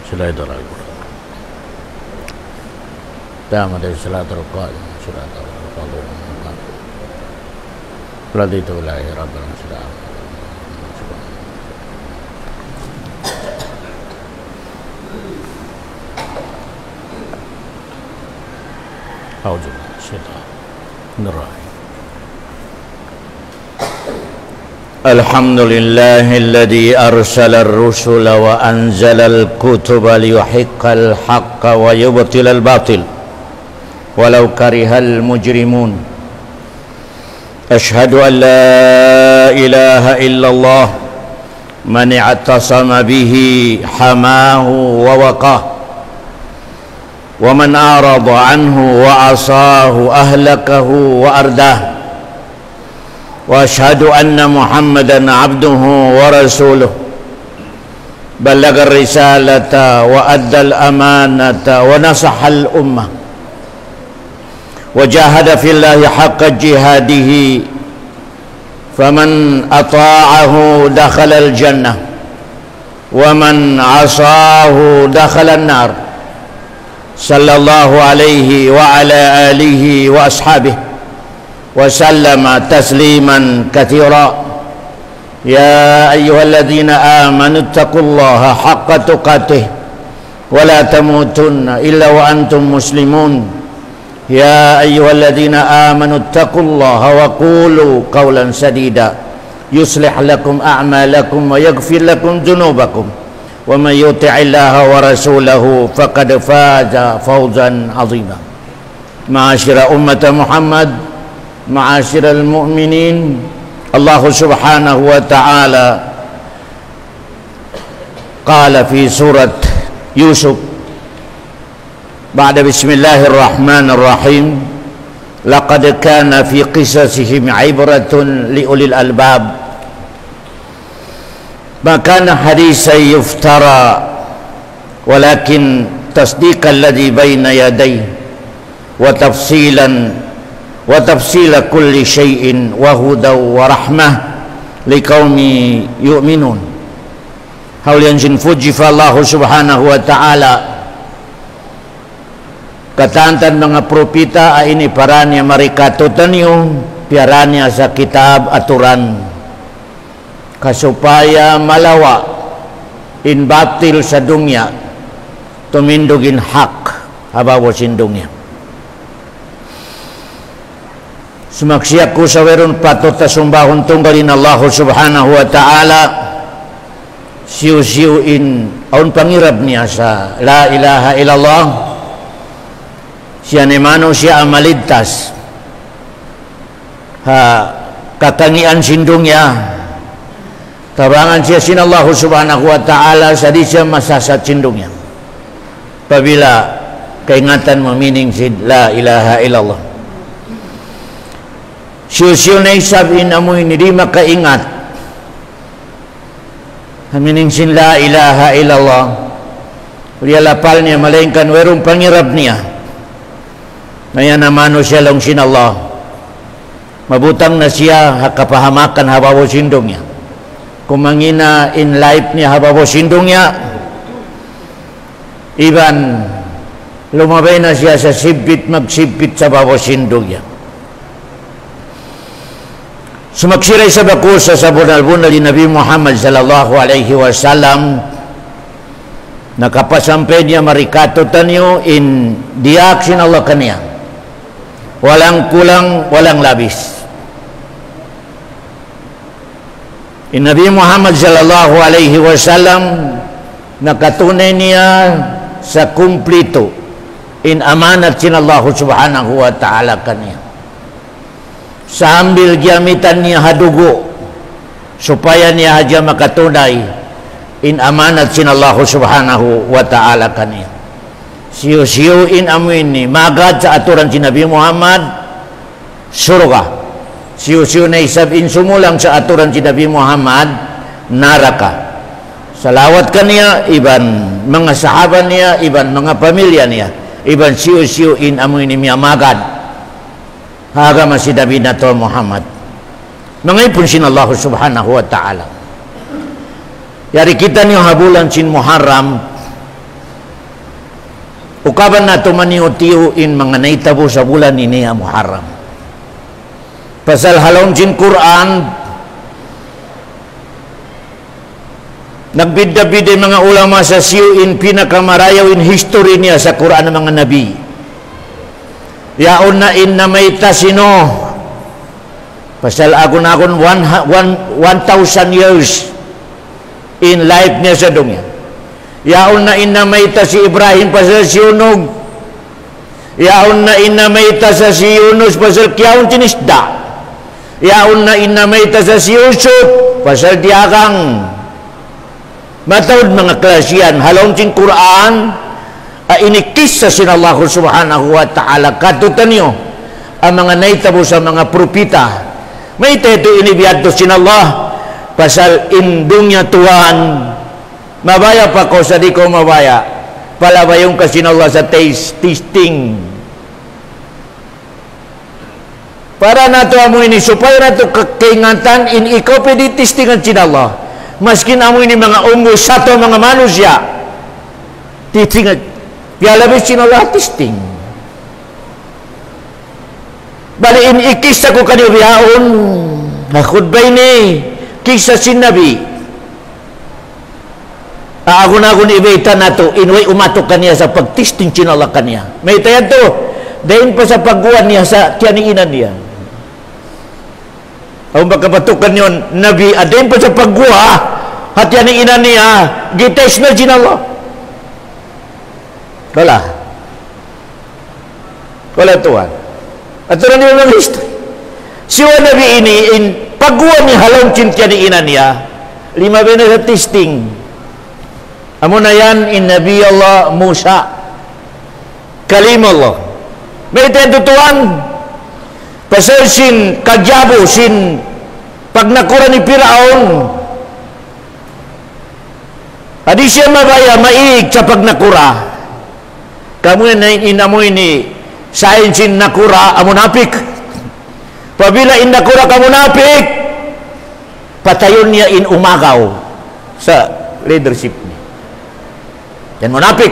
Silatul Tamat silatul qaim silatul fadil raditu billahi rabbil alamin. أعوذ بالله من الشيطان الرجيم. الحمد لله الذي أرسل الرسل وأنزل الكتب ليحق الحق ويبطل الباطل ولو كره المجرمون. أشهد أن لا إله إلا الله من اعتصم به حماه ووقاه ومن أعرض عنه وعصاه أهلكه وأرداه. وأشهد أن محمدا عبده ورسوله بلغ الرسالة وأدى الأمانة ونصح الأمة وجاهد في الله حق جهاده فمن أطاعه دخل الجنة ومن عصاه دخل النار. صلى الله عليه وعلى آله وأصحابه وسلم تسليما كثيرا. يا أيها الذين آمنوا اتقوا الله حق تقاته ولا تموتن إلا وأنتم مسلمون. يا أيها الذين آمنوا اتقوا الله وقولوا قولا سديدا يصلح لكم أعمالكم ويغفر لكم ذنوبكم ومن يطع الله ورسوله فقد فاز فوزا عظيما. معاشر أمة محمد معاشر المؤمنين الله سبحانه وتعالى قال في سورة يوسف بعد بسم الله الرحمن الرحيم لقد كان في قصصهم عبرة لأولي الألباب ما كان حديثا يفترى ولكن تصديق الذي بين يديه وتفصيل كل شيء وهدى ورحمة لقوم يؤمنون. Haulian sin fuji fa Allah subhanahu wa ta'ala katantan mga propita ini paranya mereka tutanyo piaranya sa kitab aturan kasupaya malawa in batil sa dunya tumindugin hak habawo sindungnya. Sumaksiyaku sa werun patut tasumbahon tunggalin Allah subhanahu wa ta'ala siu-siuin aun pangirab niya sa la ilaha illallah siya ni manusia amaligtas ha katangian sindungnya tabangan siya sin Allah subhanahu wa ta'ala sa di siya masasat sindungnya apabila kaingatan memining sin la ilaha illallah. Siu-siu na isabin amoy ni di makaingat hamining sin la ilaha illallah uliya lapal niya malaingkan werong pangirab niya ngaya namano siya lang sin Allah mabutang na siya hakapahamakan habawo sindong niya kumangina in life niya habawo sindong niya iban lumabay na siya sa sibit magsibit sa habawo sindong niya. Sumaksiray sa bakusa sa bunal-bunal ni Nabi Muhammad sallallahu alaihi wasallam nakapasampay niya marikato tanyo in diaksin Allah kaniya walang kulang walang labis. In Nabi Muhammad sallallahu alaihi wasallam nakatunay niya sa kumplito in amanat sin Allah subhanahu wa ta'ala kaniya sambil gamitan niya hadugo supaya niya haja makatunay in amanat sin Allah subhanahu wa ta'ala kaniya. Siyo-siyo in amin ni magad sa aturan si Nabi Muhammad surga. Siyo-siyo na isab in sumulang sa aturan si Nabi Muhammad naraka. Salawat kaniya iban mga sahaban niya iban mga pamilya niya iban siyo-siyo in amin ni miya magad agama si Nabi Nato Muhammad mangipon sin Allah subhanahu wa ta'ala. Yari kita niyo habulan sin Muharram ukaban nato maniutiyo in mga naitabo sa bulan ini Muharram. Pasal halong jin Quran, nagbida-bida mga ulama sa siyo in pinakamarayaw in history niya sa Quran ng mga nabi. Yaon na in na may tasino, pasal agon-agon 1,000 years in life niya sa dunya. Yaon na in na may ta si Ibrahim pasal si Unog. Yaon na in na may ta sa si Yunus pasal kiyaon tinisda. Yaon na in na may ta sa si Yusuf pasal diagang. Matawad mga klasyan, halong ting Quran, inikis sa sinallahu subhanahu wa ta'ala. Katutan nyo, ang mga naitabo sa mga propita. May ito inibiyad to sinallah, pasal indong niya tuwan, mabaya pa ko sa di ko mabaya, palabayong ka sinallah sa tasting. Para na ito amo ini, supaya na ito kaingatan, in ikaw pwede testingan sinallah. Maskin amo ini mga unggul sa ito mga manusia, testingan. Pialabis sinallah testing. Bali in ikisa ko kanyo biyaon, nakudbay ni, kisa sin Nabi. Agun-agun ibaitan na to, inway umatok kanya sa pagtisting sinallah kanya. May tayan to, dahin pa sa pagguan niya sa tiyaniinan niya. Ang makapatukan yun, Nabi, dahin pa sa pagguha, at tiyaniinan niya, gites na sinallah. Wala tuwan. At ito na nilang history. Siwa Nabi ini, in pagguan ni halong tiyaniinan niya, 5 na sa testing. Amo na yan in Nabi Allah Musa, Kalim Allah. May tutuan, pasal sin kagyabo, sin pagnakura ni Firaun. Adi siya mabaya, maig sa pagnakura. Kamu na inamoy ni sain sin nakura, amunapik. Pabila in nakura kamunapik, patayon niya in umagaw sa leadership niya. Yan munapik.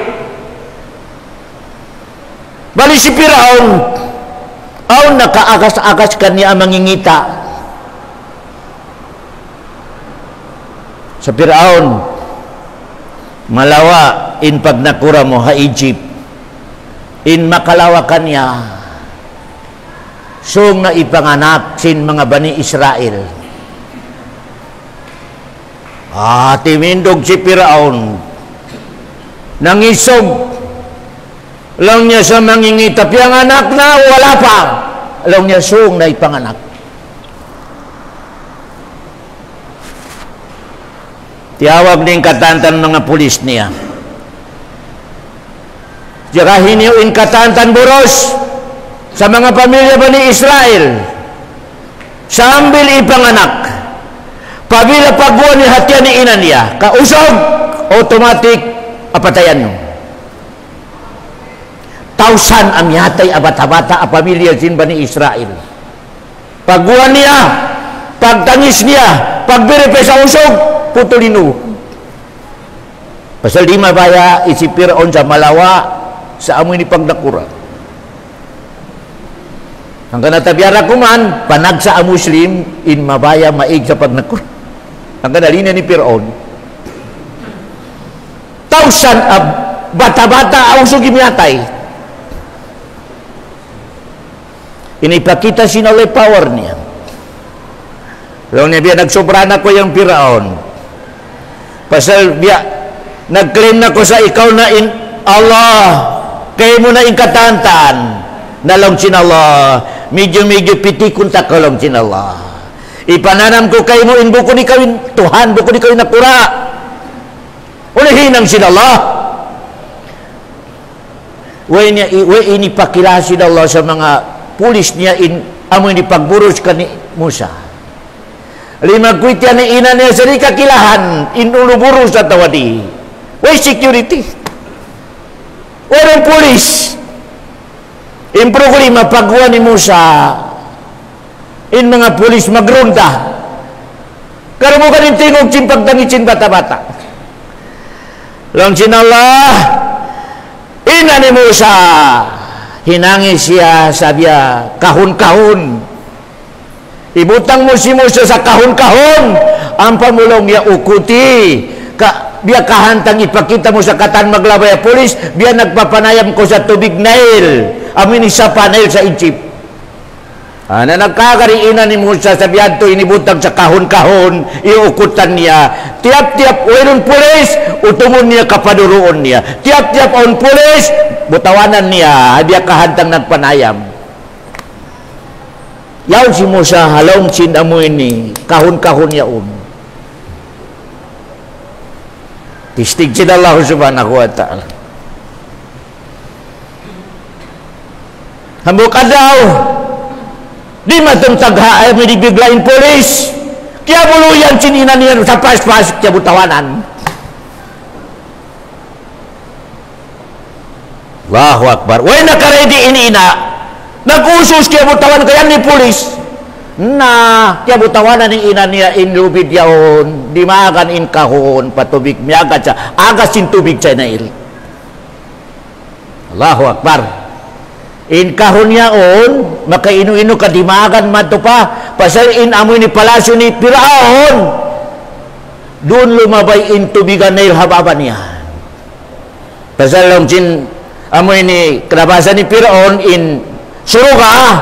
Bali si Firaun, aw nakaagas-agas kanya mangingita. Sa Firaun, malawa in pagnakura mo ha Egypt, in makalawa kanya, sung na ipanganak sin mga bani Israel. Timindog si Firaun, nangisog lang niya sa mangingita, piyang anak na wala pa, lang niya sung na ipanganak. Tiyawag din katantan mga pulis niya, jarahin niyo in katantan buros sa mga pamilya ba ni Israel, sambil ipanganak, pabila pagbuwan ni hatya ni ina niya, kausog, automatic apatayan nyo. 1,000 ang yatay abata-bata a pamilya sin ba ni Israel. Pagbuwan niya, pagtangis niya, pagbiripe sa usog, putulino. Pasal di mabaya isi Firaun sa malawa sa amoy ni pagdakura. Ang kanatabyara kuman, panag sa Muslim, in mabaya maig sa pagnakura. Ang kanalina ni Firaun, 1,000 bata-bata ang usog imyatay. Inipakita sinalay power niya. Lang niya biya nagsobra na ko yung Firaun. Pasal biya nag-claim na ko sa ikaw na in Allah, kayo mo na in katantan na lang sinallah, medyo pitikon ta ka lang sinallah. Ipananam ko kayo mo in buko ni kawin Tuhan, buko ni kawin nakura. Ulihin ang sinallah. Way ini pakilasi Allah sa mga pulis niya in amoy ni pagburos ka ni Musa. Limagkwit yan ni ina niya sa di kakilahan in uluburos sa tawadi. Way security. Walang pulis. In programa pagwa ni Musa in mga pulis magronda. Karo mo kanin tingog simpagtangitsin bata-bata. Lang sinallah Ina ni Musa, hinangis siya, sabi niya, kahon-kahon. Ibutang mo si Musa sa kahon-kahon, ang pamulong niya ukuti. Biya kahantang ipakita mo sa katan maglabay pulis, biya nagpapanayam ko sa tubig Nile. Amin isa pa Nile sa Egypt. Na nagkakariinan ni Musa sa biyanto, inibutang sa kahon-kahon, iukutan niya. Tiap-tiap, wailon pulis, utumon niya, kapaduroon niya. Tiap-tiap, on pulis, butawanan niya, biya kahantang nagpanayam. Yaw si Musa, halong sinamoy ni, kahon-kahon yaon. Tistig siya Allah subhanahu wa ta'ala. Hambuka daw, di matong tagha ay may biglain polis. Kaya buluyan sininan niya sa pas-pas kaya butawanan. Allahu Akbar. Way nakaredy iniina. Nag-usos kaya butawan kaya ni polis. Na kaya butawanan ni ina niya inlubid yaon. Di maagan in kahon patubig. Miagat siya. Agas sin tubig siya na il. Allahu Akbar. In kahon yaon, makainu-inu kadimagan mato pa, pasal in amoy ni palasyo ni Firaun, doon lumabay in tubigan na ilhababan niya. Pasal lang sin amoy ni karabasan ni Firaun in suruga,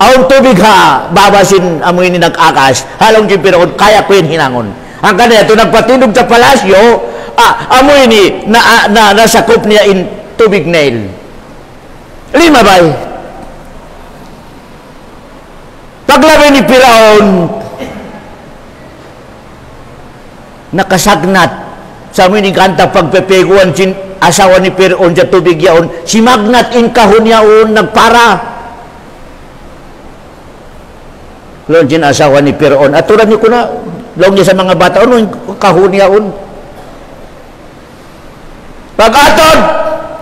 aon tubig ha, babasin amoy ni nag-akas, halong sin Firaun, kaya ko yun hinangon. Ang kanina, ito nagpatindog sa palasyo, amoy ni nasakop niya in tubig Nile. Lima bay. Paglabay ni Firaun, nakasagnat sa minikanta pagpepeguan sin asawa ni Firaun sa tubig yaon, si magnat in kahon yaon nagpara. Lon sin asawa ni Firaun, aturan niyo ko na, long niya sa mga bata, ano yung kahon yaon? Pag-atod,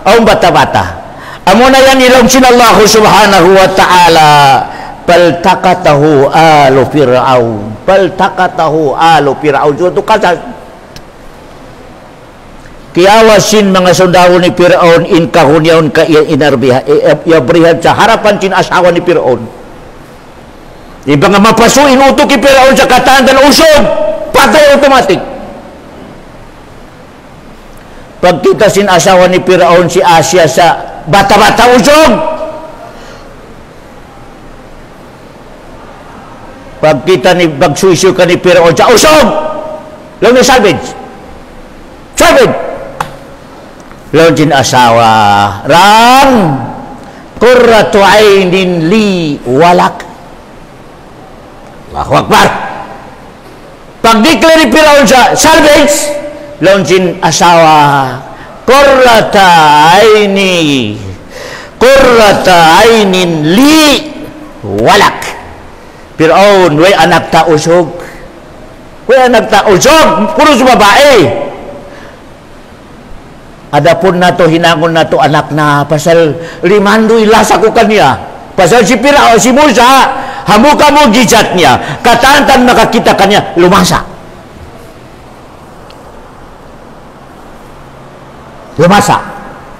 ang bata-bata. Amo na yan ilong sinallahu subhanahu wa ta'ala, paltakatahu alo Fir'aun, paltakatahu alo Fir'aun. So ito kasas kiawasin mga sundalo ni Fir'aun in kahunyaon ka iabrihan sa harapan sin asawa ni Fir'aun. Iba nga mapasuin uto ki Fir'aun sa katandan usog, patay automatic. Pagkita sin asawa ni Fir'aun si Asya sa bata-bata usog. Pagkita ni bagsuisyo ka ni Firaun sa usog, lang ni savage. Lang din asawa, rang qurratu ainin li walak. Allahu Akbar. Pagdiklar ni Firaun sa salvage, lang din asawa, qurrata ainin li walak. Firaun, way anak ta usog. Puro sa babae. Adapun na to, hinangon na to anak na, pasal limando ilasa ko kaniya. Pasal si Firaun, si Musa, hamuka mo gijat niya, katantan makakita kaniya, lumasa.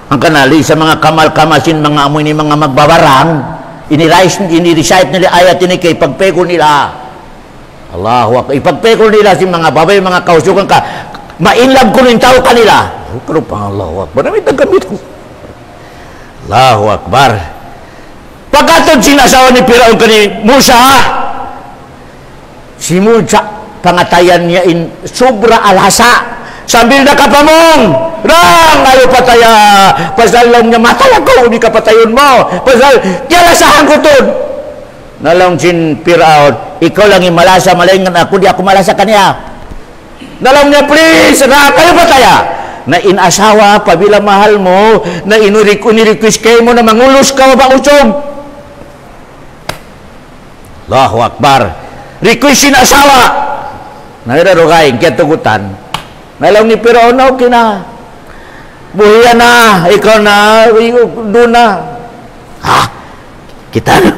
Ang kanali sa mga kamal-kamasin, mga amoy ni mga magbabarang, ini-recite nila ayat ini kay pagpeko nila. Allahu Akbar. Ipagpeko nila si mga babay, mga kausukan ka, mainlab ko ng tao kanila. Pero pang Allahu Akbar, namin nagkamit ko. Allahu Akbar. Pagkatod sinasawa ni Firaun kani Musa, si Musa, pangatayan niya in sobra alhasa. Sambil nakapamong, rang ayo pataya, pasal lang niya matala ko, hindi ka patayon mo, pasal kialasahan ko to. Nalang sin Firaun, ikaw lang yung malasa, malingan ako, di ako malasa kanya. Nalang niya, please, rang ayo pataya. Na inasawa, pabila mahal mo, na inirequest kayo mo na mangulos ka ba usog. Allahu Akbar. Request sin asawa. Nairarugay, kaya tugutan. Nalang ni Firaun, okay na. Buhiyan na, ikaw na, doon na. Kita na.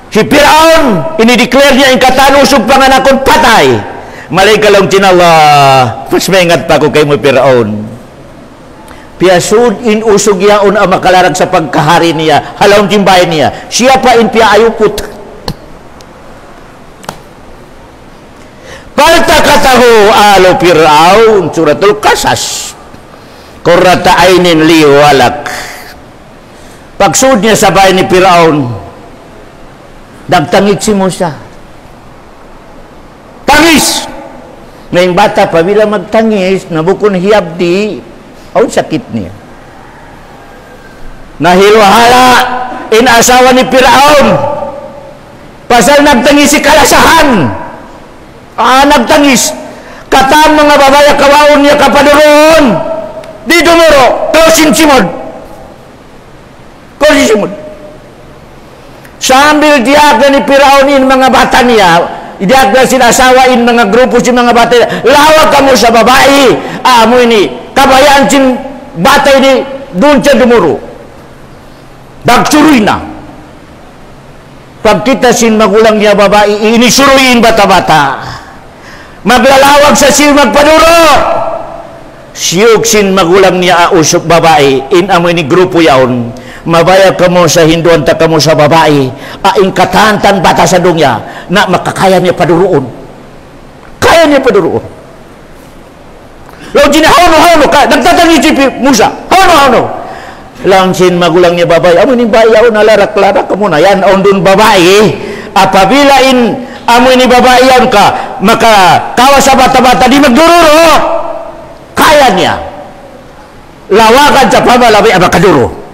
Si Firaun, inideclare niya yung katanusog panganakon patay. Malay ka lang tinala, mas maingat pa ko kay mo Firaun. Piasud in usog yaon ang makalarag sa pagkahari niya, halawang timbay niya. Siya pa in piaayupot. Paltakatahu alo Fir'aun, suratul Qasas. Qurrata ainin li walak. Pagsud niya sa bahay ni Fir'aun, nagtangik si Musa. Tangis! Ngayong bata, pabila magtangis, nabukon hiyabdi, ang sakit niya. Nahilwahala, inasawa ni Fir'aun. Pasal nagtangis si kalasahan. Nagtangis. Katang mga babaya kawaon niya kapaduroon. Di dumuro, klausin simod. Klausin simod. Sambil diaga ni Fir'aun in mga bata niya, diaga sinasawain mga grupo si mga bata niya, lawag ka mo sa babae. Mo ini, kabayaan sin bata ini, doon siya dumuro. Dagsuruy na. Pag kita sin magulang niya babae, inisuruyin bata-bata. Maglalawag sa siya magpaduro. Siyog sin magulang niya usok babae, amoy ni grupo yaon. Mabaya ka mo sa hinduan ta ka mo sa babae, aing katantan bata sa dungya, na makakaya niya paduroon. Kaya niya paduroon. Law hano ka, nagtatangi si Musa, hano. Langsin magulang niya babae, amoy ni bayaw na larak-larak ka muna, yan on dun babae, apabila amoy ni babae yan ka, makakawa sa bata-bata, di magdururo. Kaya niya. Lawakan sa pamalabi, makaduro.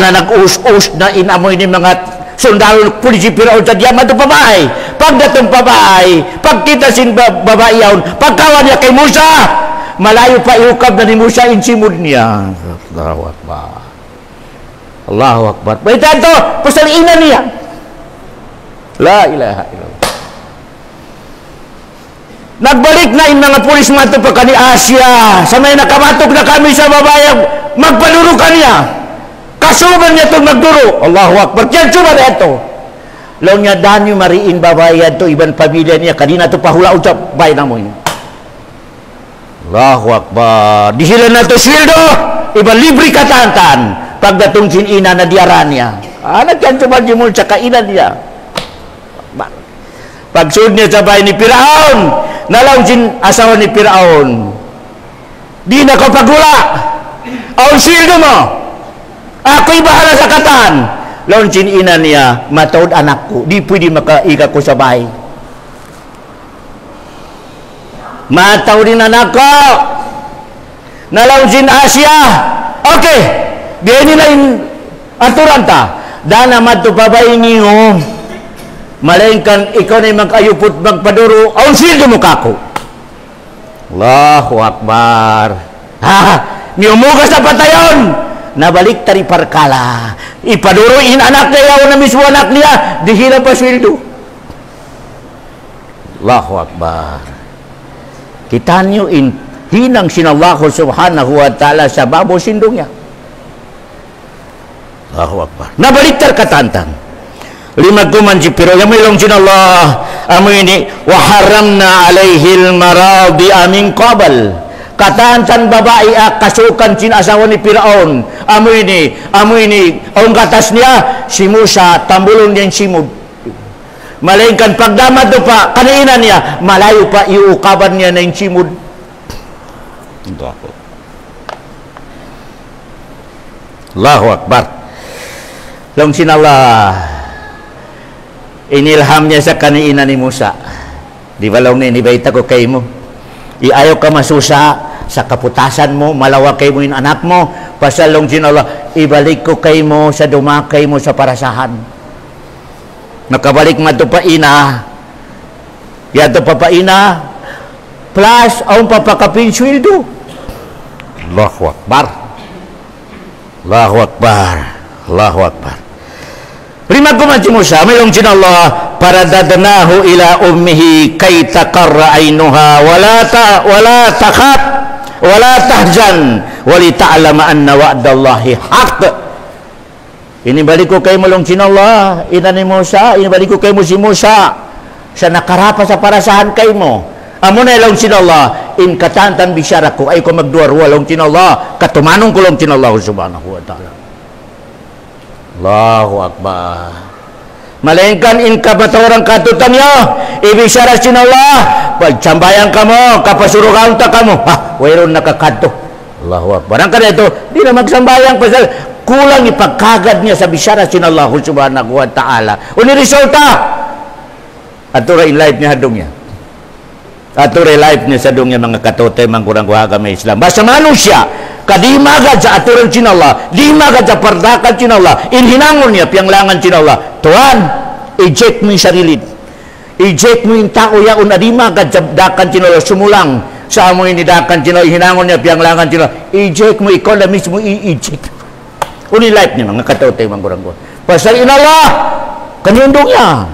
Na nag-us-us na inamoy ni mga sundalo polisi Fir'aun sa diyaman itong babae. Pagdatong babae, pagkita sin babae yaon, pagkawan niya kay Musa, malayo pa iukab na ni Musa insimod niya. Allahu Akbar. Allahu Akbar. Baita ito, pasaliinan niya. La ilaha illallah. Nagbalik na yung mga pulis mato pa kani Asya. Sa may nakamatok na kami sa babae, magpaduro ka niya. Kasuman niya itong magduro. Allahu Akbar. Yan suman ito. Law niya danyo mariin babae yan to, ibang pamilya niya, kanina ito pahulaon sa bahay na mo yun. Allahu Akbar. Di sila na ito sweldo, ibang libre katantan. Pagdatong sinina na diaran niya. Nagyan suman si Musa sa kainan niya. Pagsud niya sa bahay ni Fir'aun, nalaw sin asawa ni Fir'aun. Di na ko pagula. Ang sweldo mo. Ako'y bahala sa katan. Laon sin ina niya, mataod anak ko. Di pwede makaika ko sa bahay. Mataod din anak ko. Nalaw sin Asya. Okay. Diyan nila yung aturan ta. Dana matupabay niyo. Malaingkan ikaw na mag-ayupot magpaduro, ang sildo mo kako. Allahu Akbar. Miumugas na patayon. Nabalik tari parkala. Ipaduruin anak niya, na mismo anak niya, dihilang pa sildo. Allahu Akbar. Kita niyo hinang sinallahu subhanahu wa ta'ala sa babo sindong niya. Allahu Akbar. Nabalik tar katantang. Lima kuman si Piro yang melong sin Allah amu ini wa haramna alaihil maradi amin qabal katantan babae kasukan sin asawa ni Firaun amu ini ang katas niya si Musa tambulon din simud malainkan pagdamat do pa kanina niya malayo pa iukaban niya na yung simud. Allahu Akbar. Long sin Allah inilham niya sa kaniina ni Musa. Di ba lang ninibaita ko kay mo? Iayaw ka masusa sa kaputasan mo, malawa kay mo yung anak mo, pasalong sin Allah, ibalik ko kay mo sa dumakay mo sa parasahan. Nakabalik man ito pa ina, yato pa pa ina, plus ang papakapin sweldo. Allahu Akbar. Allahu Akbar. Allahu Akbar. Lima kuman si Musa, mayroong sin Allah, paradadnahu ila ummihi kay taqarra ainuha wala takhaf wala tahzan wali ta'lama anna wa'dallahi haqq. Inibalik ko kay mulong sin Allah, ina ni Musa, inibalik ko kay mo si Musa sa nakarapa sa parasahan kay mo. Amo na ilong sinallah, in katantan bisyara ko, ay ko magduwa-ruwa long sinallah, katumanong ko long sinallah subhanahu wa ta'ala. Allahu Akbar. Malengkan in kabatawarang katutan niya, ibisyara sinallah, pagsambayan ka mo, kapasurukan ta ka mo, wayron nakakato. Allahu Akbar. Ang kada ito, di na magsambayang, pasal kulang ipagkagad niya sa bisyara sinallah subhanahu wa ta'ala. Uniresulta, atura in life niya hadong niya. Atura life niya sa dong niya mga katote, mga kurang-kuhaga may Islam. Basta manusia, kadimagad sa aturan sinallah, dimagad sa pardakan sinallah, inhinangon niya, piyanglangan sinallah. Tuhan, eject mo yung sarili. Eject mo yung tao yaon na dimagad sa dakan sinallah, sumulang sa mo inidakan sinallah, inhinangon niya, piyanglangan sinallah. Eject mo, ikaw na mismo i-eject. Uni life niya mga katote, mga kurang-kuhaga. Basta inallah, kanyundong niya.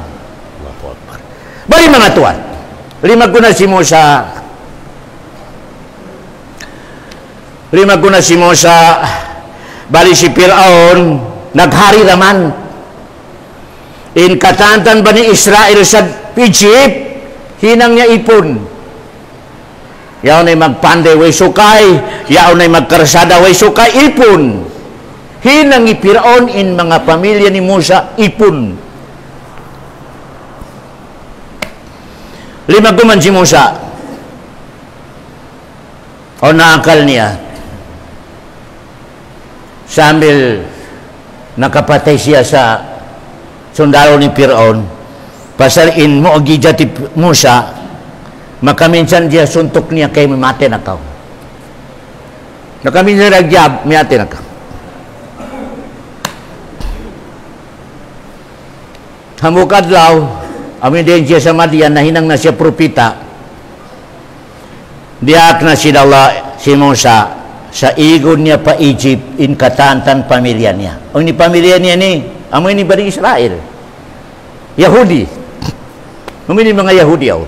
Bali mga tuwan, limag ko na si Musa. Limag ko na si Musa. Bali si Firaun naghari raman. In katantan ba ni Israel sa Egypt, hinang niya ipon. Yaw na'y magpanday way sukay, yaw na'y magkarsada way sukay, ipon. Hinang ni Firaun in mga pamilya ni Musa, ipon. Limag kuman si Musa. O naakal niya. Sambil nakapatay siya sa sundalo ni Firaun. Pasal in mo agija ti Musa, makaminsan dia suntok niya kay mate na kao. Nakaminsan ragyab, mate na kao. Hamukad law, amin din siya sa Madian na hinang na siya propita. Diak na si Allah, si Musa, sa igon niya pa Egypt, in katantan pamilya niya. O ni pamilya niya ni, amoy ni Bani Israel. Yahudi. Amoy ni mga Yahudi ako.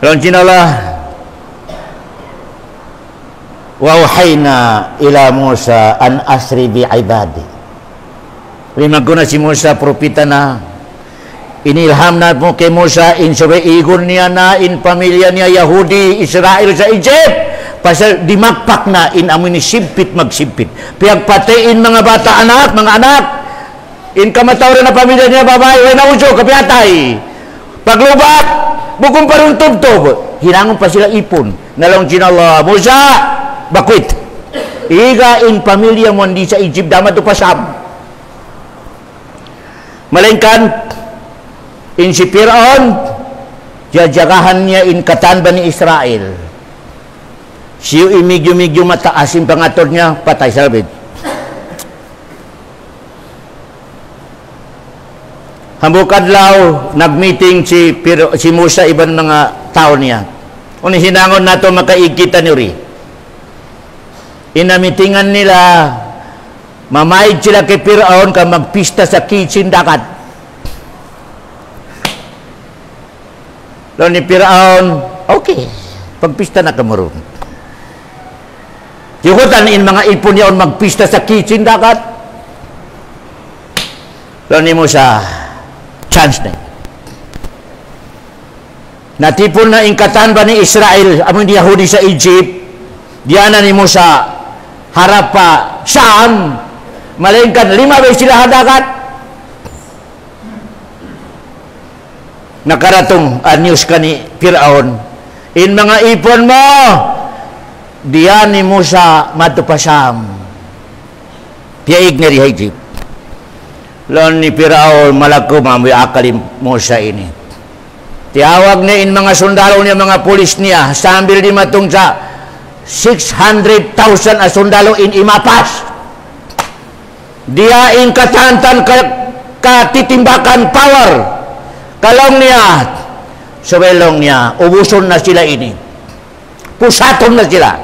Kalau sinala, wawhayna ila Musa an asri bi ibadi. Limag ko na si Musa, propita na, inilham na mo kay Musa, in igon niya na, in pamilya niya, Yahudi, Israel sa Egypt, pasal dimakpak na, in amoy ni simpit magsimpit. Piyagpatiin mga bata anak, mga anak, in kamatawran na pamilya niya, babae, way na uso, kapiatay. Paglubat, bukong parang tubtob, hinangon pa sila ipon, nalong sinala, Musa, bakwit. Iga in pamilya mo, hindi sa Egypt, damat o pasam. Malingkan, in si Firaun, jajagahan niya in katanban ni Israel. Siyo imigyo-migyo mataas yung pangatod niya, patay sa labid. Hambukadlaw, nag-meeting si Musa, ibang mga tao niya. Kung hinangon na ito, makaigkita ni Uri. Inamitingan nila, mamayad sila kay Firaun ka magpista sa kitchen dakat. Lalu ni Firaun, okay, pagpista na kamarun. Yuhutan in mga ipon niya magpista sa kitchen dakat. Lalu ni Musa, chance na. Natipon na ingkatan ba ni Israel, among di Yahudi sa Egypt, diyan na ni Musa, harap pa, saan? Malingkan, 5 beses sila hadakat. Nakaratong news ka ni Firaun, in mga ipon mo, diyan ni Musa matupasam. Piyaig na rin Egypt. Lon ni Firaun, malako mamoy akalim Musa ini. Tiawag niya in mga sundalo niya, mga pulis niya, sambil di matong sa 600,000 a sundalo in imapas. Dia in katantan katitimbakan power. Kalong niya, subelong niya, ubuson na sila ini. Pusaton na sila.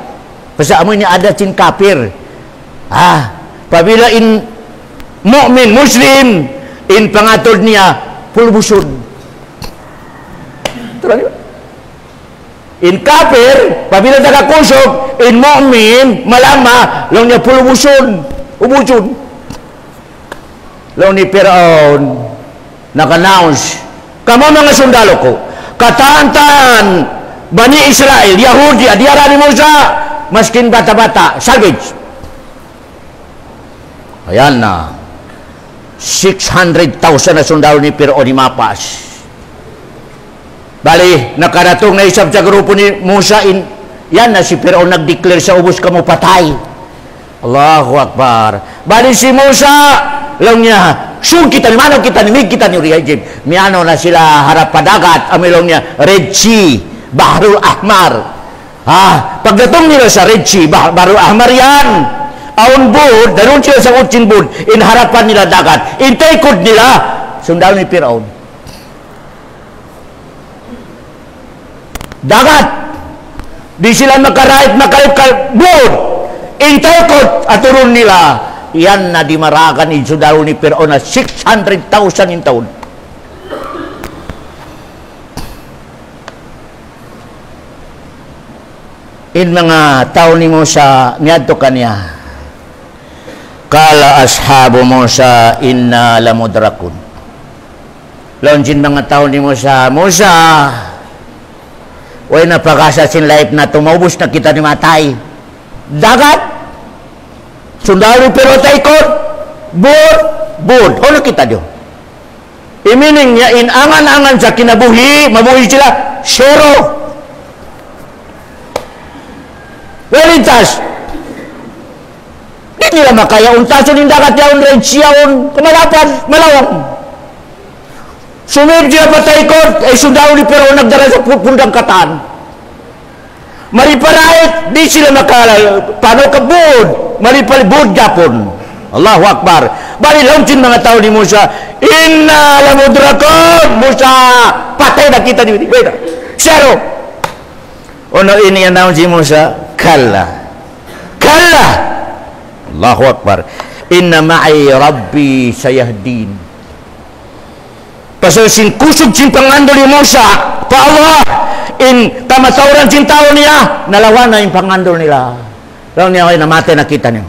Basta amoy niya ada sin kafir. Pabila in mu'min, muslim, in pangatod niya, pulbuson. In kafir, pabila nakakusok, in mu'min, malama, lang niya pulbuson. Ubuson. Lang ni Firaun, naka-announce, kamo mga sundalo ko, Kataan-taan Bani Israel, Yahudi, adiara ni Musa, maskin bata-bata, salvage. Ayan na. 600,000 na sundalo ni Firaun ni mapas. Bali, nakaratong na isab sa grupo ni Musa. Yan na si Firaun nag-declare sa ubos ka mo patay. Allahu Akbar. Bali si Musa, lang niya, sung kita ni manaw kita ni mig kita ni Egypt. Miano na sila harap padagat, amilong niya, Red Sea, Bahrul Ahmar. Pagdatong nila sa Red Sea, Bahrul Ahmar yan. Aon board, daron sila sa utsin board, in harapan nila dagat. Intaykod nila, sundalo ni Firaun. Dagat. Di sila makarahit board. Intaykod at turun nila. Yan na di marakan ni sundalo ni Firaun na 600,000 in taon. In mga taon ni Musa, niyadto kaniya. Kala ashabu Musa inna lamudrakun. Launjin mga tao ni Musa, Musa, way napakasa sin life na tumaubos na kita ni matay. Dagat, sundalo pero taikot, board, ano kita diyo? Imining niya, inangan-angan sa kinabuhi, mabuhi sila, zero. Walitas, di nila makaya untason yung dagat yaon, red siyaon, kumalapan, malawang. Sumib sila pataykot, ay sundalo ni Firaun nagdara sa pundang kataan. Mariparait, di sila makala, paano ka board? Maripalibod Japon. Allahu Akbar. Bali launching mga tao ni Musa, inna lamudrakun, Musa, patay na kita ni Musa. Zero. Ono ini announce si Musa, kalla. Allahu Akbar. Inna ma'i Rabbi sayahdin. Pasal sin kusog sin pangandol ni Musa, pa Allah, in tamatauran sin tao niya, nalawan na yung pangandol nila. Lawan niya ay namatay na kita niyo.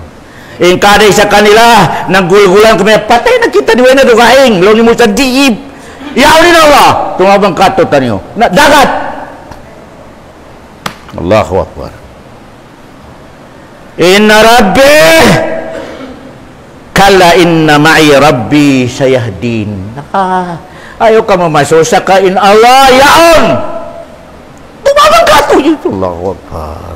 In kada sa kanila, naggulgulan kami, patay na kita niyo na dugaing. Lawan ni Musa, diib. Iyaw ni Allah, tumabang katutan niyo. Dagat. Allahu Akbar. Inna Rabbi kala inna ma'i Rabbi sayahdin. Ayaw ka mamasusa ka in Allah yaon. Tumabang ka ito. Allahu Akbar.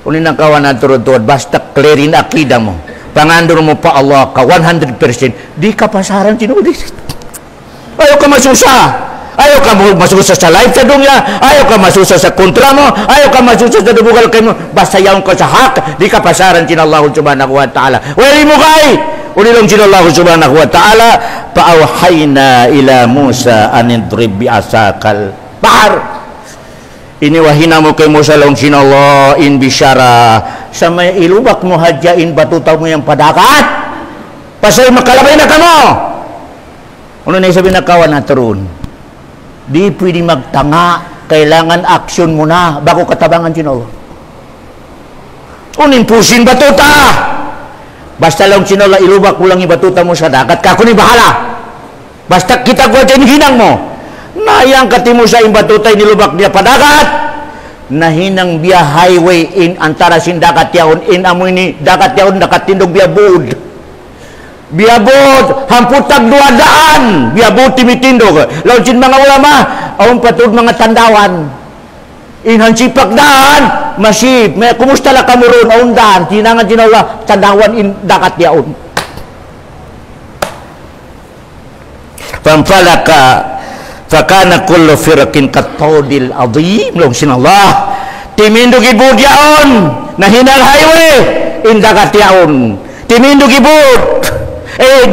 Kunin ang kawan na turod-turod, basta clearin akida mo. Pangandor mo pa Allah ka 100%. Di ka pasaran sinudi. Ayaw ka masusa. Ayaw ka masusa sa life sa dunya, ayaw ka masusa sa kontra mo, ayaw ka masusa sa dubugal kayo mo, basta yaon ka sa hak, di ka pasaran sinallahu subhanahu wa ta'ala. Wali mo kay, ulilong sinallahu subhanahu wa ta'ala, paawhayna ila Musa anidrib bi'asakal bahar. Iniwahina mo kay Musa long sinallah in bisyara, sa may ilubak mo hadyain batutaw mo yung padakat, pasay makalabay na ka mo. Ano na isabi na kawan na turun? Di pwede magtanga, kailangan aksyon mo na bago katabangan sinolo. Unin pusin batuta. Basta lang sinolo, ilubak mo lang yung batuta mo sa dagat, kako ni bahala. Basta kita ko dyan hinang mo. Nayang kati mo sa yung batuta, inilubak niya padagat. Nahinang biya highway in antara sin dagat yaon, in amoy ni dagat yaon, nakatindog biya bud. Biabot, hamputag 200, biabot timitindog. Launsin mga ulama, awang patud mga tandawan. Inhansipak daan, masip. May kumusta la kamuron, awang daan, tinangan tinawa, tandawan in dakat yaon. Pampalaka, fakana kullu firakin katodil adhim, launsin Allah. Timindog ibud yaon, nahinal highway, in dakat yaon. Timindog ibud.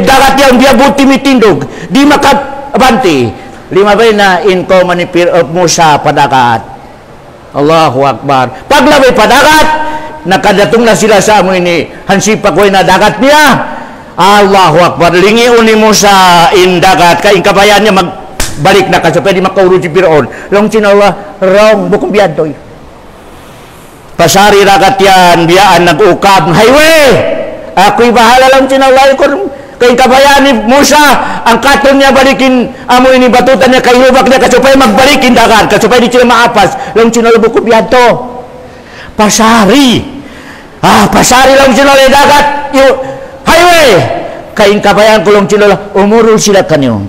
Dagat yang dia buti mitindog di makabanti 5 na in common of Musa padagat. Allahu Akbar. Paglabay padagat, nakadatong na sila sa amo ini hansipak ko na dagat niya. Allahu Akbar. Lingiun ni Musa in dagat kay kabayan niya magbalik na kasi pwede makauro si Firaun. Long sinawa wrong bukong biyadoy. Pasari ragat yan biyaan nag-ukab highway. Ako'y bahala lang sinaway ko Kaya kabayaan ni Musa, ang katon niya balikin, amo ini batutan niya, kay lubak niya, kasupay magbalikin dagan, kasupay di sila maapas, lang sinalo bukod yato. Pasari. Pasari lang sinalo dagat, yung highway. Kaya kabayaan ko lang sinalo, umurul sila kanyo.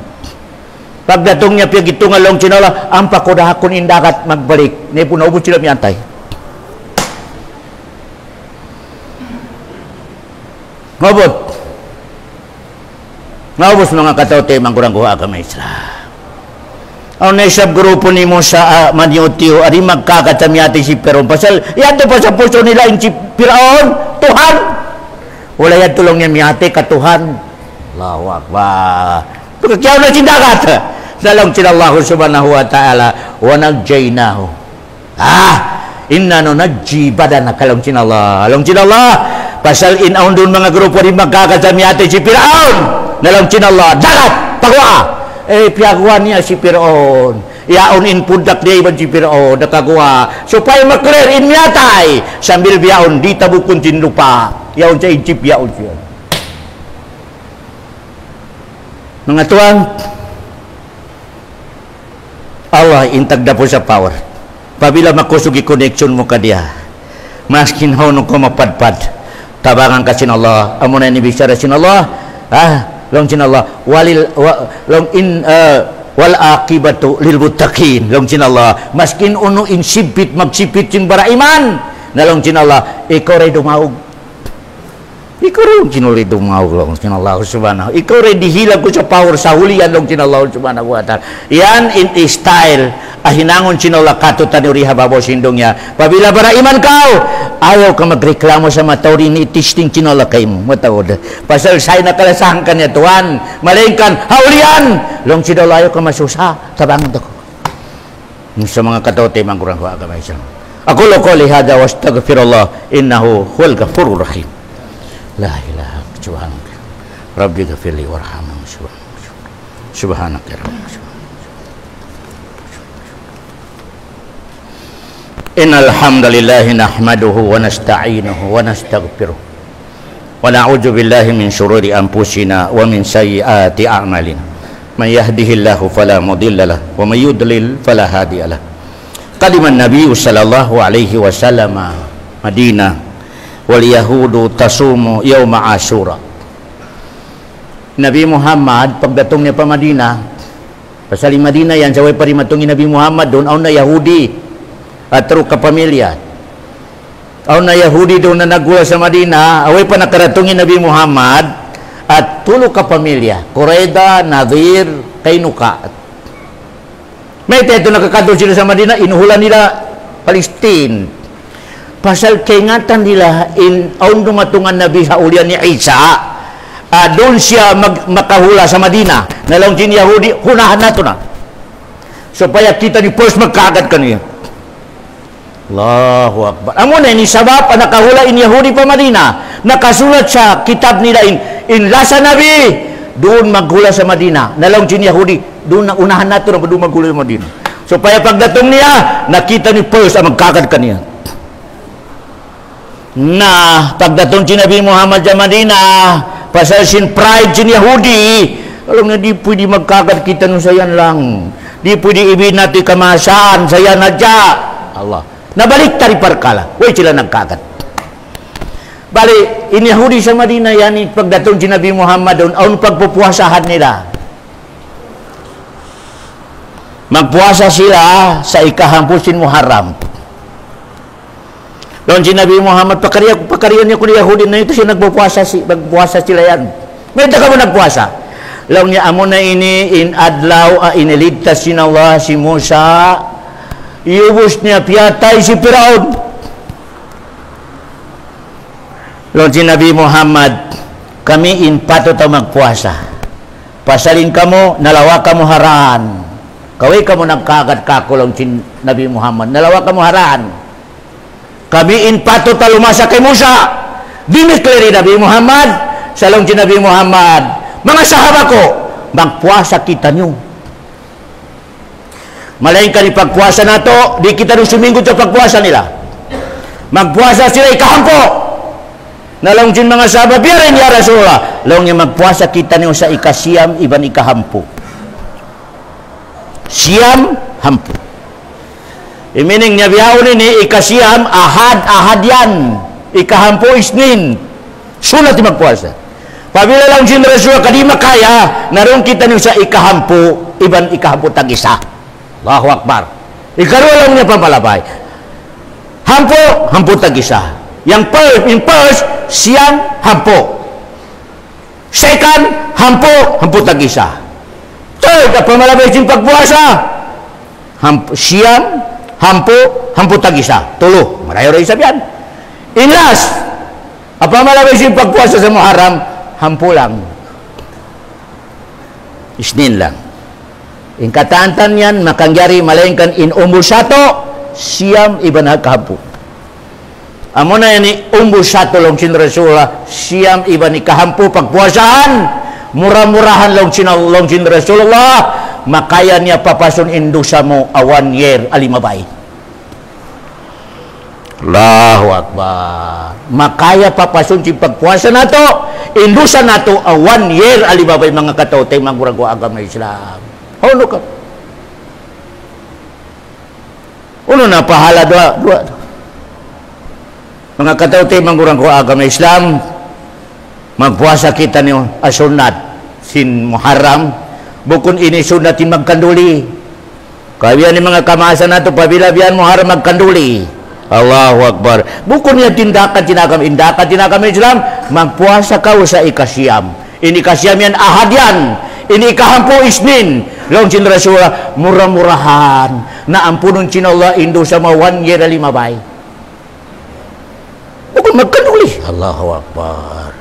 Pagdatong niya, piyagitungan lang sinalo, ang pakodahakon in dagat magbalik. Ngayon po naubos sila miyantay. Ngabot mga kataote mangkurang kuha ka may isla. Ang naisab grupo ni mo sa Manyutiyo, ari magkakatamyati si Piron. Pasal, yan pa sa puso nila yung si Piron, Tuhan. Wala yan tulong niya miyati, katuhan. Allahu Akbar. Pagkakyaw na sindagat. Dalong sila Allah subhanahu wa ta'ala, wa nagjaynahu. Inna no najibada na kalong sinallah. Along sinallah, pasal inaon doon mga grupo rin magkakatamyati si Piron. Dalam cinallah dagat pagwa piagwa niya si Firaun yaon in pundak dia iban si Firaun nakagwa supaya makler in miatay sambil biaon di tabukun tin lupa yaon sa incip yaon siya mga tuan Allah intagda po sa power pabila makusugi connection mo ka dia maskin ho nung ko mapadpad tabangan ka sinallah amo na ni bisara sinallah long sinallah wal akibatu lil muttaqin long sinallah maskin uno insipit magsipit sing baraiman nalong sinallah ikaw ray dumaog ikaw ray kinuli dumaog long sinallah subhanahu ikaw ray dihilag ko sa power sa hulian long sinallah subhanahu wa ta'ala yan in style ahinangon sinallah katutan uri hababaw sindongnya pabila baraiman kau ayaw ka magreklamo sa matawri ni testing sinallah kay mo matawad pasal say nakalasahan ka niya tuwan malingkan haulian long sinallah ayaw ka masusa tabangan ko sa mga katote mangkurang ko agamay siya ako lo ko lihada wastaghfirullah innahu huwal ghafurur rahim la ilaha subhanaka rabbi ghafirli warhamni subhanaka rabbi innal hamdalillah nahmaduhu wa nasta'inuhu wa nastaghfiruh wa na'udzu billahi min shururi anfusina wa min sayyiati a'malina may yahdihillahu fala mudilla lahu wa may yudlil fala hadiya lahu qadiman nabiyyu sallallahu alaihi wasallam Madinah wal yahudu tasumu yauma asyura Nabi Muhammad pagdatong niya pa Madinah pasal Madinah yan saway pa rin matungin Nabi Muhammad doon aw na Yahudi at true kapamilya aw na Yahudi doon na nagula sa Madina away pa nakaratungin Nabi Muhammad at tulo kapamilya Qurayda, Nadir, Kainuka may teto nakakadol sila sa Madina inuhulan nila Palestine pasal kaingatan nila aw dumatungan Nabi sa ulian ni Isa doon siya makahula sa Madina nalong din Yahudi hunahan nato na supaya kita ni first magkaagad kaniya Allahu Akbar. Amo na ni sabab nakahula in Yahudi pa Madina. Nakasulat sa kitab nila in lasa Nabi doon maghula sa Madina. Nalong din Yahudi doon na unahan nato na doon maghula sa Madina. Supaya pagdatong niya nakita ni first ang magkagad kaniya. Na pagdatong si Nabi Muhammad sa Madina pasal sin pride sin Yahudi alam na di pwede magkagad kita nung sayan lang. Di pwede ibinati kamasaan sayan na dya. Allah. Nabalik tari perkala. Way sila nagkagat. Bali, in Yahudi sa Madina yan, pagdatong si Nabi Muhammad doon, ang pagpupuwasahan nila. Magpuwasa sila sa ikahampusin Muharram. Doon si Nabi Muhammad, pakariyan niya kung Yahudi na ito siya magpuwasa sila yan. May ka mo nagpuwasa. Law niya amo na ini in adlaw iniligtas sinallah si Musa iubos niya piyatay si Firaun. Law si Nabi Muhammad kami in pato ta magpuasa pasalin kamo nalawa kamo haraan kaway kamo nagkagat kakulong si Nabi Muhammad nalawa kamo haraan kami in pato ta lumasa kay Musa dinekleri Nabi Muhammad salong si Nabi Muhammad mga sahaba ko magpuasa kita nyo malain ka ni pagpuasa na to di kita nung sumingkod sa pagpuasa nila magpuasa sila ikahampo Nalong mga sahabat, biarin ya Rasulullah. Long yang magpuasa kita niyo sa ikasiyam iban ikahampu. Siyam hampu. Meaning niya biyawin ini ikasiyam ahad yan. Ikahampu isnin. Sunat magpuasa. Pabila lang sin Rasulullah kadima kaya, naroon kita niyo sa ikahampu iban ikahampu tag-isa. Allahu Akbar. Ikaroon lang niya pampalabay. Hampu tag-isa. Yang first, siyam, hampo. Second, hampo tag-isa. Third, pamalabay sin pagpuasa. Siyam, hampo tag-isa. Tulo. Marayo rin sabihan. In last, pamalabay sin pagpuasa sa Muharram, hampo lang. Isnin lang. In kataantan yan, makangyari malaingkan in umulsato, siyam iban hagkahampo. Amo na yan umbus sato long sin Rasulullah siyam iba ni kahampu pagpuasaan murah-murahan long sin Rasulullah makaya niya papason indusa mo a 1 year alimabay. Allahu Akbar. Makaya papason sin pagpuasa nato indusa nato a 1 year alimabay mga katawtay magurago agama Islam. Hono ka. Uno na pahala dua. Mga katawtay manggurang ko agama Islam, magpuasa kita niyo asunat sin Muharram, bukun ini sunatin magkanduli. Kaya ni mga kamasa nato pabila biyan Muharram magkanduli. Allahu Akbar. Bukun niya tindakan tinagam Islam, magpuasa ka sa ikasiyam. Ini kasiyam yan ahad yan. Ini ikahampu isnin. Long sin Rasulullah murah-murahan na ampunon sin Allah indo sa mga 1 year alimabay. Magkanduli. Allahu Akbar.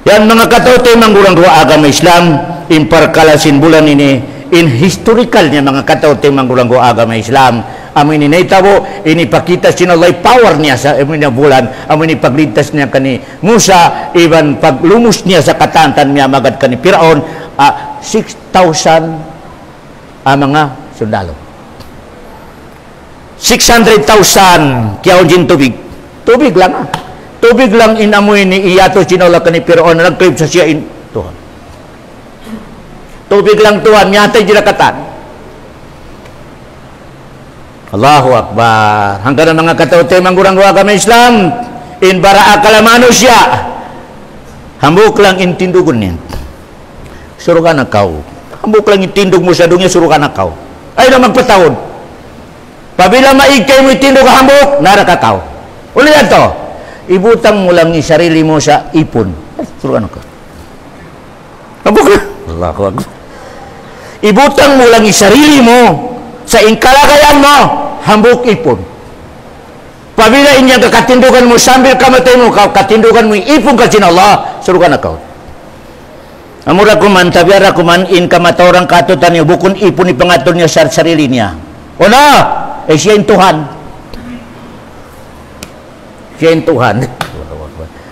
Yan mga katawtay manggurang dua agama Islam in parkalasin bulan ini in historical niya mga katawtay manggurang dua agama Islam. Amin ini tabo ini pakita sinalay power niya sa amin bulan. Amin ini paglintas niya kani Musa iban paglumus niya sa katantan niya magad kani Firaun 6,000 mga sundalo. 600,000 kiyaw jin tubig lang tubig lang inamoy ni iyato sinala kani Firaun na nagkrib sa siya Tuhan. Tubig lang Tuhan nyatay jinakatan. Allahu Akbar. Hanggang mga katawtay manggurang agama Islam in bara akala manusia hambuk lang intindugon niya. Surugan na kau. Hambuk lang intindog mo sa dunya surugan na kau. Ay na magpatawod. Pabila maigkay mo itindog hambuk narakakaw. Uli yan to. Ibutang mo lang ni sarili mo sa ipon. Surugan ka. Hambuk na. Allahu Akbar. Ibutang mo lang ni sarili mo sa inkalagayan mo. Hambuk ipon. Pabila inyang katindugan mo sambil kamatay mo, katindugan mo ipon ka sin Allah. Surugan na ka. Amura kuman, tabiara kuman, in kamatorang katutan niyo, bukun ipon ni pangatol niya sa sarili niya. O na, siya yung Tuhan. Siya yung Tuhan.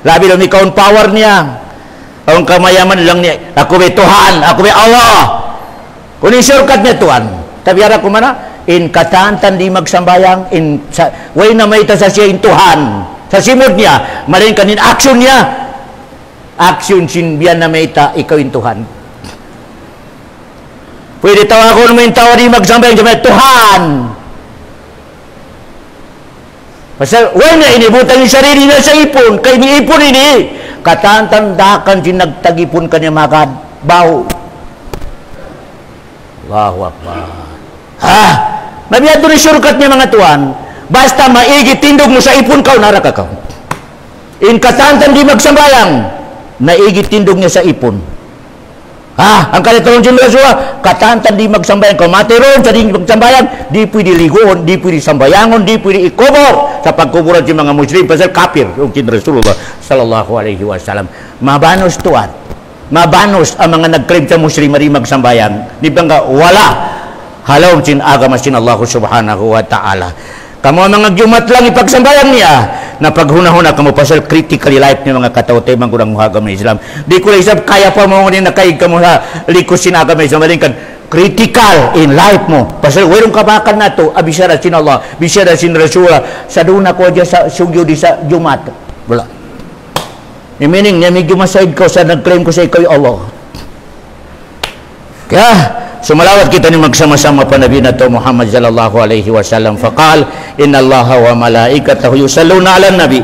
Labi lang ikaw ang power niya. Ang kamayaman lang niya. Ako may Tuhan. Ako may Allah. Kung isurkat niya Tuhan. Tabiara ko mana, in katantan di magsambayang, way na may ita sa siya yung Tuhan. Sa simod niya, marin kanin action niya. Action sinbiyan na may ita, ikaw yung Tuhan. Pwede tawa ko naman yung tawa di magsambayang sa Tuhan. Pasal, way na inibutan yung sarili na sa ipon. Kaya ni ipon ini, katantandakan sinagtagipon kanya magad. Baho. Allahu Akbar. Ha? Mabiyad doon surkat niya mga tuan. Basta maigi tindog mo sa ipon ka, naraka ka. In katantan di magsambayang, naigi tindog niya sa ipon. Ha? Ang kalitulong sin Rasulullah, katantan di magsambayang, kamateron sa di magsambayang, di pwede ligoon, di pwede sambayangon, di pwede ikubor sa pagkuburan si mga Muslim pasal kafir yung sin Rasulullah sallallahu alaihi wasallam. Mabanos tuan. Mabanos ang mga nag-claim sa Muslim mari magsambayang. Di ba nga wala halong sin agama sin Allah subhanahu wa ta'ala. Kamu mga jumat lang ipagsambayang niya na paghuna-huna kamu pasal critically life ni mga katawtay mangurang agama Islam. Di ko isab kaya pa mo ni nakaig kamu sa likos sin agama Islam malingkan critical in life mo. Pasal werong kabakan nato abisara sin Allah, bisara sin Rasulullah sa duna ko dia sa sugyo di sa jumat. Wala. Meaning niya medyo masaid ko sa nag-claim ko sa ikaw Allah. Kaya sumalawat kita ni magsama-sama pa Nabi na to Muhammad sallallahu alaihi wasallam. Faqal inna Allaha wa malaikatahu yusalluna 'alan nabi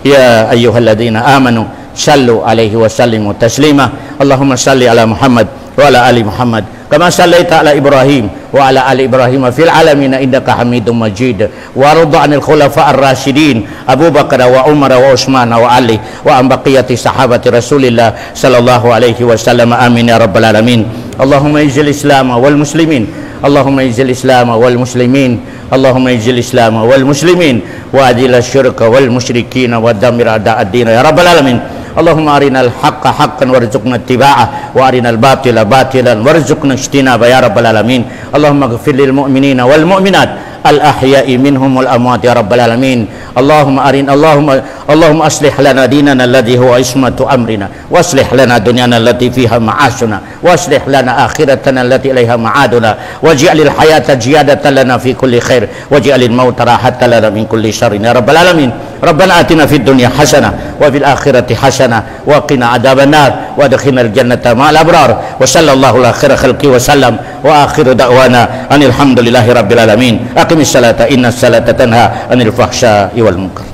ya ayyuhalladzina amanu sallu alaihi wa sallimu taslima. Allahumma salli ala Muhammad wa ala ali Muhammad kama sallaita ala Ibrahim wa ala ali Ibrahim fil alamin innaka Hamidum Majid. Wa rida 'anil khulafa ar-rasyidin Abu Bakar wa Umar wa Utsman wa Ali wa an baqiyati sahabati Rasulillah sallallahu alaihi wasallam. Amin ya rabbal alamin. Allahumma izzil Islam wal muslimin. Allahumma izzil Islam wal muslimin. Allahumma izzil Islam wal muslimin wa adil asy-syirka wal musyrikin wa dammir a'da'ad-din ya rabbal alamin. Allahumma arinal haqqa haqqan warzuqna ittiba'ah wa arinal batila batilan warzuqna ijtinaba ya rabbal alamin. Allahumma ighfir lil mu'minina wal mu'minat al-ahya'i minhum wal amwat ya rabbal alamin. Allahumma aslih lana dinana alladhi huwa ismatu amrina wa aslih lana dunyana allati fiha ma'ashuna wa aslih lana akhiratana allati ilaiha ma'aduna waj'alil hayata ziyadatan lana fi kulli khair waj'alil mauta rahatan lana min kulli syarrin ya rabbal alamin. Rabbana atina fid dunya hasanah wa fil akhirati hasanah wa qina adzabannar wa adkhilnal jannata ma'al abrar. Wa sallallahu ala khairi khalqi wa sallam wa akhiru da'wana anil hamdulillahi rabbil alamin. Aqimis salata innas salata tanha anil fahsya'i wal munkar.